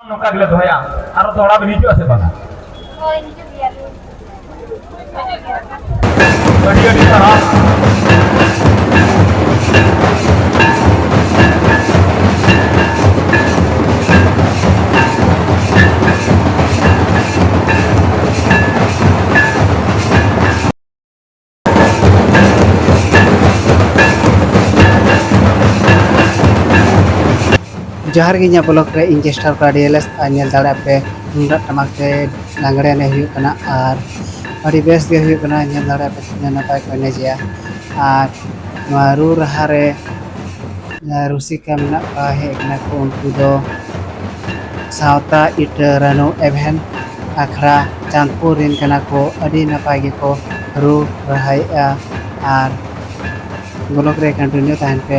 नौका गले दोया आरो थोड़ा भी नीचे से बना Ôi, như vậy luôn. बड़ी बड़ी तरह जोहार गे इᱧᱟᱹᱜ ब्लॉग रे ᱤᱧ ᱪᱮᱥᱴᱟ ᱠᱟᱜᱼᱟ ᱰᱤएᱞएस ᱟᱨ ᱧᱮᱞ ᱫᱟᱲᱮᱭᱟᱜ ᱯᱮ ᱛᱩᱢᱫᱟᱜ ᱴᱟᱢᱟᱠ ᱛᱮ ᱞᱟᱜᱽᱲᱮ ᱮᱱᱮᱡ ᱦᱩᱭᱩᱜ ᱠᱟᱱᱟ ᱟᱨ ᱟᱹᱰᱤ ᱵᱮᱥ ᱜᱮ ᱦᱩᱭᱩᱜ ᱠᱟᱱᱟ ᱧᱮᱞ ᱫᱟᱲᱮᱭᱟᱜ ᱯᱮ ᱛᱤᱱᱟᱹᱜ ᱱᱟᱯᱟᱭ ᱠᱚ ᱮᱱᱮᱡᱮᱜᱼᱟ ᱟᱨ ᱱᱚᱣᱟ ᱨᱩ ᱨᱟᱦᱟ ᱨᱮ ᱡᱟᱦᱟᱸ ᱨᱩᱥᱤᱠᱟ ᱢᱮᱱᱟᱜ ᱠᱚᱣᱟ ᱦᱮᱡ ᱠᱟᱱᱟ ᱠᱚ ᱩᱱᱠᱩ ᱫᱚ ᱥᱟᱶᱛᱟ ᱤᱴᱟᱹ ᱨᱟᱱᱩ ᱮᱵᱷᱮᱱ ᱟᱠᱷᱲᱟ ᱪᱟᱸᱫᱯᱩᱨ ᱨᱮᱱ ᱠᱟᱱᱟ ᱠᱚ ᱟᱹᱰᱤ ᱱᱟᱯᱟय ᱜᱮᱠᱚ ᱨᱩ ᱨᱟᱦᱟᱭᱮᱜᱼᱟ ᱟᱨ ब्लॉग रे कंटिन्यू तहन पे